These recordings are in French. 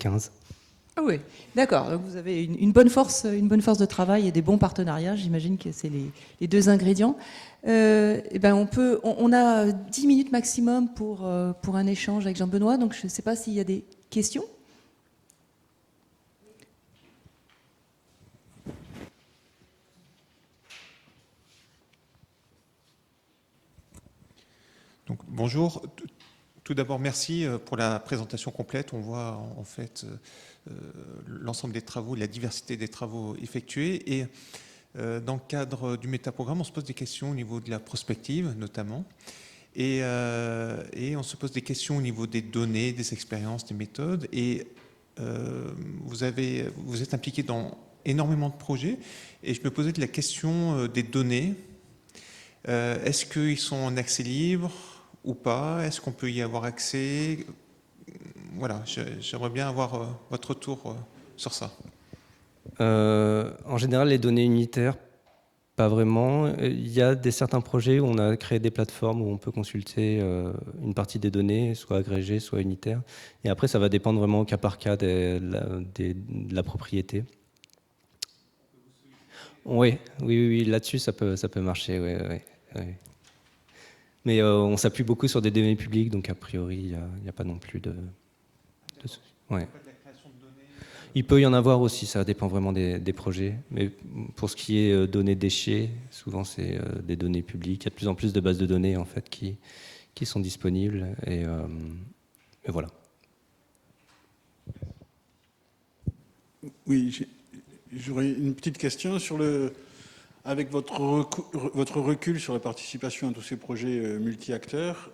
2015. Ah oui, d'accord. Donc vous avez une bonne force de travail et des bons partenariats. J'imagine que c'est les deux ingrédients. Eh ben on a 10 minutes maximum pour un échange avec Jean-Benoît. Donc je ne sais pas s'il y a des questions. Donc, bonjour. Tout d'abord, merci pour la présentation complète. On voit en fait l'ensemble des travaux, la diversité des travaux effectués. Et dans le cadre du métaprogramme, on se pose des questions au niveau de la prospective, notamment. Et on se pose des questions au niveau des données, des expériences, des méthodes. Et vous êtes impliqué dans énormément de projets. Et je me posais de la question des données. Est-ce qu'ils sont en accès libre ou pas? Est-ce qu'on peut y avoir accès? Voilà, j'aimerais bien avoir votre retour sur ça. En général, les données unitaires, pas vraiment. Il y a certains projets où on a créé des plateformes où on peut consulter une partie des données, soit agrégées, soit unitaires. Et après, ça va dépendre vraiment au cas par cas de la propriété. Oui, là-dessus, ça peut marcher, oui. Mais on s'appuie beaucoup sur des données publiques, donc a priori, il n'y a pas non plus de soucis. Ouais. Il peut y en avoir aussi, ça dépend vraiment des projets. Mais pour ce qui est données déchets, souvent c'est des données publiques. Il y a de plus en plus de bases de données en fait qui sont disponibles. Et voilà. Oui, j'aurais une petite question sur avec votre recul sur la participation à tous ces projets multi-acteurs.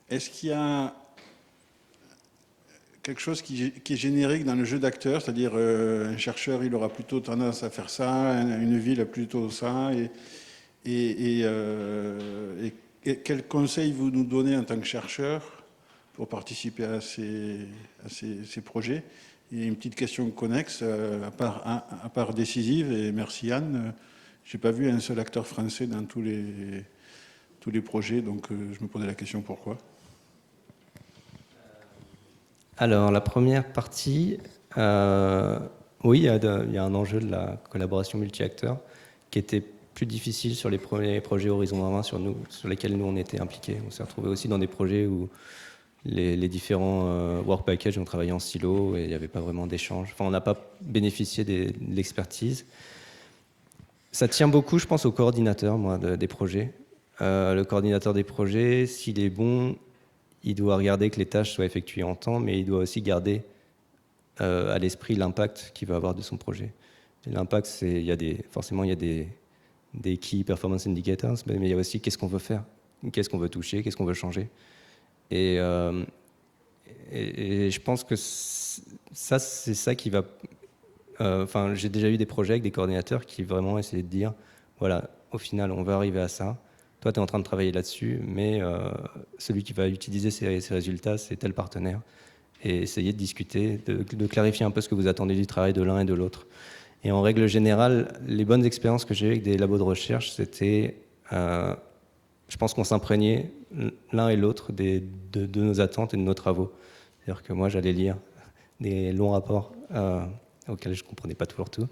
Est-ce qu'il y a quelque chose qui est générique dans le jeu d'acteurs, c'est-à-dire un chercheur, il aura plutôt tendance à faire ça, une ville a plutôt ça, et quels conseils vous nous donnez en tant que chercheur pour participer à ces projets? Et une petite question connexe, à part décisive, et merci Anne, j'ai pas vu un seul acteur français dans tous les projets, donc je me posais la question pourquoi. Alors, la première partie, oui, il y a un enjeu de la collaboration multi-acteurs qui était plus difficile sur les premiers projets Horizon 2020 sur lesquels nous on était impliqués. On s'est retrouvés aussi dans des projets où les différents work packages ont travaillé en silo et il n'y avait pas vraiment d'échange. Enfin, on n'a pas bénéficié de l'expertise. Ça tient beaucoup, je pense, au coordinateur des projets. Le coordinateur des projets, s'il est bon, il doit regarder que les tâches soient effectuées en temps, mais il doit aussi garder à l'esprit l'impact qu'il va avoir de son projet. L'impact, forcément, il y a des key performance indicators, mais il y a aussi qu'est-ce qu'on veut faire, qu'est-ce qu'on veut toucher, qu'est-ce qu'on veut changer. Et je pense que c'est ça qui va... j'ai déjà eu des projets avec des coordinateurs qui vraiment essayaient de dire, voilà, au final, on va arriver à ça. Toi, tu es en train de travailler là-dessus, mais celui qui va utiliser ces résultats, c'est tel partenaire. Et essayer de discuter, de clarifier un peu ce que vous attendez du travail de l'un et de l'autre. Et en règle générale, les bonnes expériences que j'ai eues avec des labos de recherche, c'était, je pense qu'on s'imprégnait l'un et l'autre de nos attentes et de nos travaux. C'est-à-dire que moi, j'allais lire des longs rapports auxquels je ne comprenais pas toujours tout.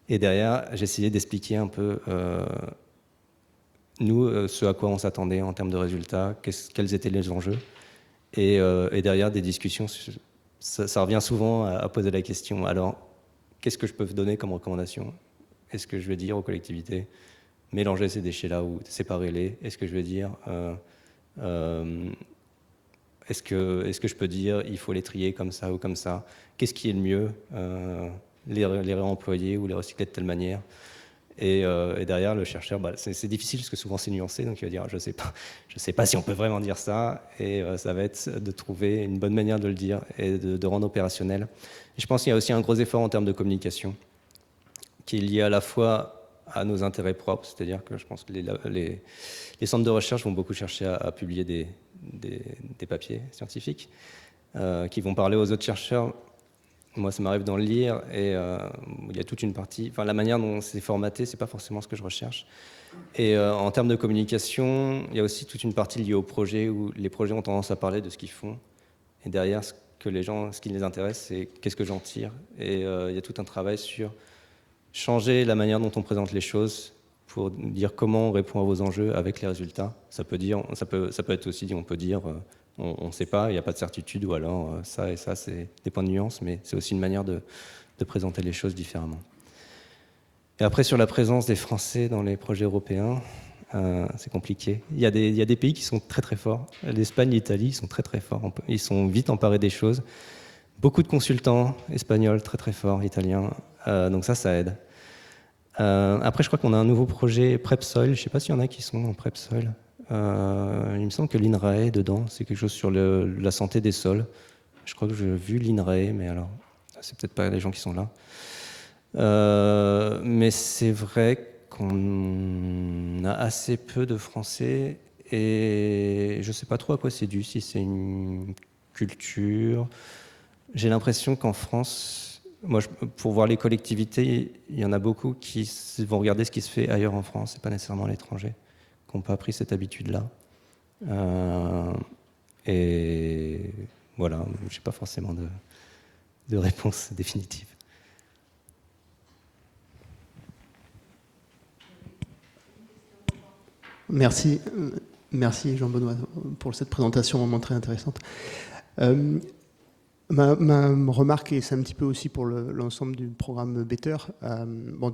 Et derrière, j'essayais d'expliquer un peu... nous, ce à quoi on s'attendait en termes de résultats, quels étaient les enjeux. Et derrière, des discussions, ça revient souvent à poser la question, alors, qu'est-ce que je peux vous donner comme recommandation? Est-ce que je vais dire aux collectivités, mélanger ces déchets-là ou séparer-les? Est-ce que je vais dire, est-ce que je peux dire, il faut les trier comme ça ou comme ça? Qu'est-ce qui est le mieux? Les réemployer ou les recycler de telle manière? Et derrière, le chercheur, c'est difficile parce que souvent c'est nuancé, donc il va dire je sais pas si on peut vraiment dire ça, et ça va être de trouver une bonne manière de le dire et de rendre opérationnel. Et je pense qu'il y a aussi un gros effort en termes de communication qui est lié à la fois à nos intérêts propres, c'est-à-dire que je pense que les centres de recherche vont beaucoup chercher à publier des papiers scientifiques qui vont parler aux autres chercheurs. Moi, ça m'arrive d'en lire et il y a toute une partie... Enfin, la manière dont c'est formaté, c'est pas forcément ce que je recherche. Et en termes de communication, il y a aussi toute une partie liée au projet où les projets ont tendance à parler de ce qu'ils font. Et derrière, ce que les gens, ce qui les intéresse, c'est qu'est-ce que j'en tire. Et il y a tout un travail sur changer la manière dont on présente les choses pour dire comment on répond à vos enjeux avec les résultats. Ça peut être aussi, on peut dire, on ne sait pas, il n'y a pas de certitude, ou alors ça et ça, c'est des points de nuance, mais c'est aussi une manière de présenter les choses différemment. Et après, sur la présence des Français dans les projets européens, c'est compliqué. Il y a des pays qui sont très très forts. L'Espagne, l'Italie, ils sont très très forts. Ils sont vite emparés des choses. Beaucoup de consultants espagnols très très forts, italiens. Donc ça aide. Après, je crois qu'on a un nouveau projet PrepSoil. Je ne sais pas s'il y en a qui sont en PrepSoil. Il me semble que l'INRAE est dedans. C'est quelque chose sur la santé des sols. Je crois que j'ai vu l'INRAE, mais alors, c'est peut-être pas les gens qui sont là. Mais c'est vrai qu'on a assez peu de Français et je ne sais pas trop à quoi c'est dû, si c'est une culture. J'ai l'impression qu'en France, moi, pour voir les collectivités, il y en a beaucoup qui vont regarder ce qui se fait ailleurs en France, et pas nécessairement à l'étranger, qui n'ont pas pris cette habitude-là. Et voilà, je n'ai pas forcément de réponse définitive. Merci Jean-Benoît pour cette présentation vraiment très intéressante. Ma remarque, et c'est un petit peu aussi pour l'ensemble du programme Better,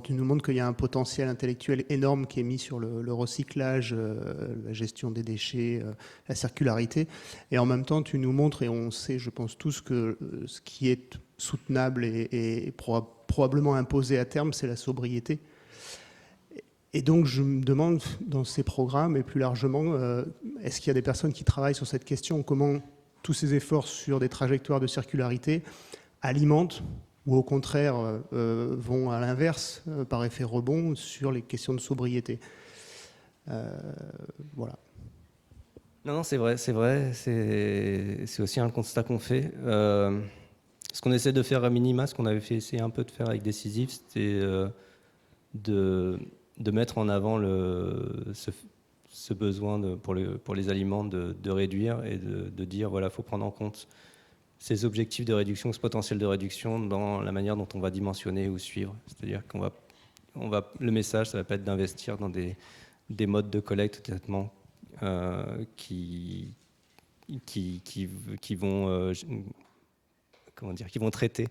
tu nous montres qu'il y a un potentiel intellectuel énorme qui est mis sur le recyclage, la gestion des déchets, la circularité, et en même temps tu nous montres, et on sait je pense tous, que ce qui est soutenable et probablement imposé à terme, c'est la sobriété. Et donc, je me demande, dans ces programmes, et plus largement, est-ce qu'il y a des personnes qui travaillent sur cette question? Comment tous ces efforts sur des trajectoires de circularité alimentent, ou au contraire, vont à l'inverse, par effet rebond, sur les questions de sobriété? Voilà. Non, c'est vrai. C'est aussi un constat qu'on fait. Ce qu'on essaie de faire à minima, ce qu'on avait essayé un peu de faire avec Décisif, c'était de mettre en avant ce besoin pour les aliments de réduire, et de dire, voilà, il faut prendre en compte ces objectifs de réduction, ce potentiel de réduction dans la manière dont on va dimensionner ou suivre. C'est-à-dire le message, ça ne va pas être d'investir dans des modes de collecte, de traitement qui vont qui vont traiter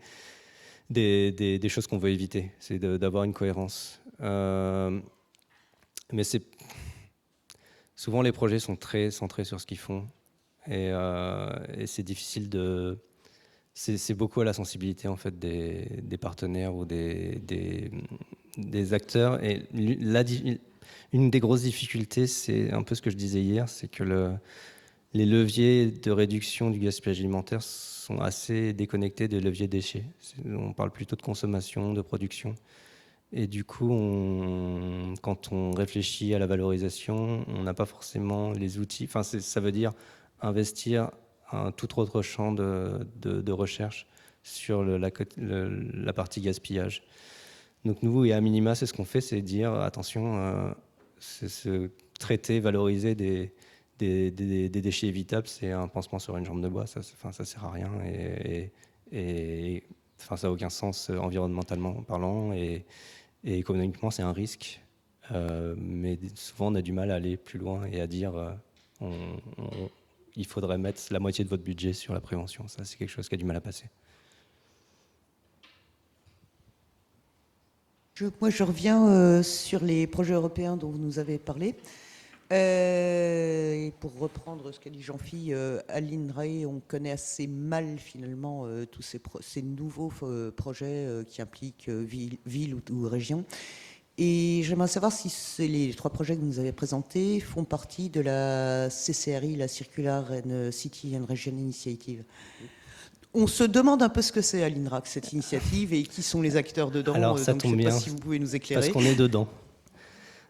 des choses qu'on veut éviter. C'est d'avoir une cohérence. Mais souvent les projets sont très centrés sur ce qu'ils font, et c'est difficile c'est beaucoup à la sensibilité en fait des partenaires ou des acteurs. Et une des grosses difficultés, c'est un peu ce que je disais hier, c'est que les leviers de réduction du gaspillage alimentaire sont assez déconnectés des leviers déchets. On parle plutôt de consommation, de production. Et du coup, quand on réfléchit à la valorisation, on n'a pas forcément les outils. Enfin, ça veut dire investir un tout autre champ de recherche sur la partie gaspillage. Donc nous, et à minima, c'est ce qu'on fait, c'est dire, attention, traiter, valoriser des déchets évitables, c'est un pansement sur une jambe de bois. Ça sert à rien, et ça n'a aucun sens environnementalement parlant, et économiquement, c'est un risque. Mais souvent, on a du mal à aller plus loin et à dire il faudrait mettre la moitié de votre budget sur la prévention. Ça, c'est quelque chose qui a du mal à passer. Moi, je reviens sur les projets européens dont vous nous avez parlé. Et pour reprendre ce qu'a dit Jean-Phi, à l'INRAE, on connaît assez mal finalement tous ces nouveaux projets qui impliquent ville ou région. Et j'aimerais savoir si les 3 projets que vous nous avez présentés font partie de la CCRI, la Circular City and Region Initiative. On se demande un peu ce que c'est à l'INRAC, cette initiative, et qui sont les acteurs dedans. Alors, ça donc tombe je ne sais bien, pas si vous pouvez nous éclairer. parce qu'on est dedans.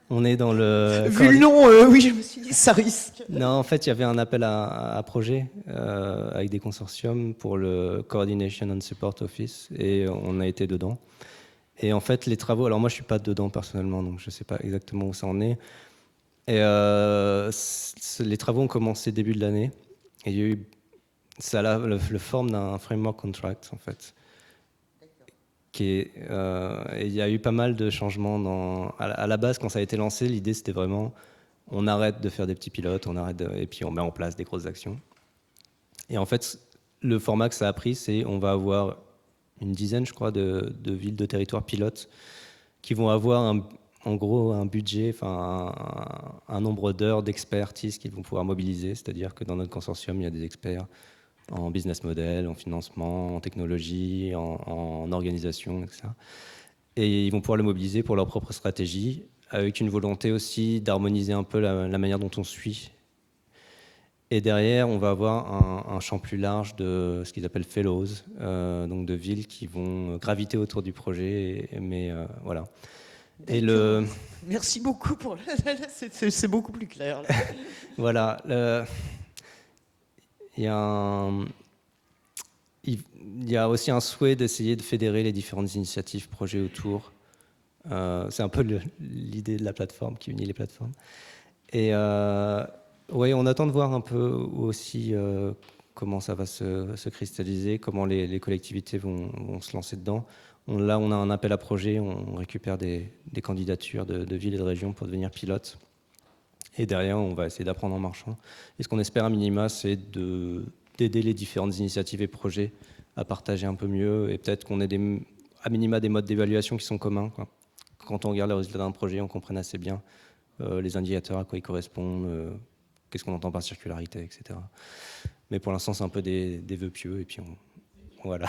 On est dans le... Vu le nom, oui, je me suis dit, ça risque. Non, en fait, il y avait un appel à projet avec des consortiums pour le Coordination and Support Office, et on a été dedans. Et en fait, les travaux... Alors moi, je ne suis pas dedans personnellement, donc je ne sais pas exactement où ça en est. Et les travaux ont commencé début de l'année, et il y a eu ça a le forme d'un framework contract, en fait. Et il y a eu pas mal de changements. À la base, quand ça a été lancé, l'idée, c'était vraiment, on arrête de faire des petits pilotes, et puis on met en place des grosses actions. Et en fait, le format que ça a pris, c'est on va avoir une dizaine, je crois, de villes de territoire pilotes qui vont avoir en gros un budget, enfin un nombre d'heures d'expertise qu'ils vont pouvoir mobiliser. C'est-à-dire que dans notre consortium, il y a des experts en business model, en financement, en technologie, en organisation, etc. Et ils vont pouvoir le mobiliser pour leur propre stratégie, avec une volonté aussi d'harmoniser un peu la manière dont on suit. Et derrière, on va avoir un champ plus large de ce qu'ils appellent fellows, donc de villes qui vont graviter autour du projet. Voilà. Et Merci beaucoup pour c'est beaucoup plus clair. Là. Voilà. Il y a aussi un souhait d'essayer de fédérer les différentes initiatives, projets autour. C'est un peu l'idée de la plateforme qui unit les plateformes. Et oui, on attend de voir un peu aussi comment ça va se cristalliser, comment les collectivités vont se lancer dedans. Là, on a un appel à projet, on récupère des candidatures de villes et de régions pour devenir pilotes. Et derrière, on va essayer d'apprendre en marchant. Et ce qu'on espère à minima, c'est d'aider les différentes initiatives et projets à partager un peu mieux, et peut-être qu'on ait à minima des modes d'évaluation qui sont communs, quoi. Quand on regarde le résultat d'un projet, on comprenne assez bien les indicateurs, à quoi ils correspondent, qu'est-ce qu'on entend par circularité, etc. Mais pour l'instant, c'est un peu des vœux pieux, et puis voilà.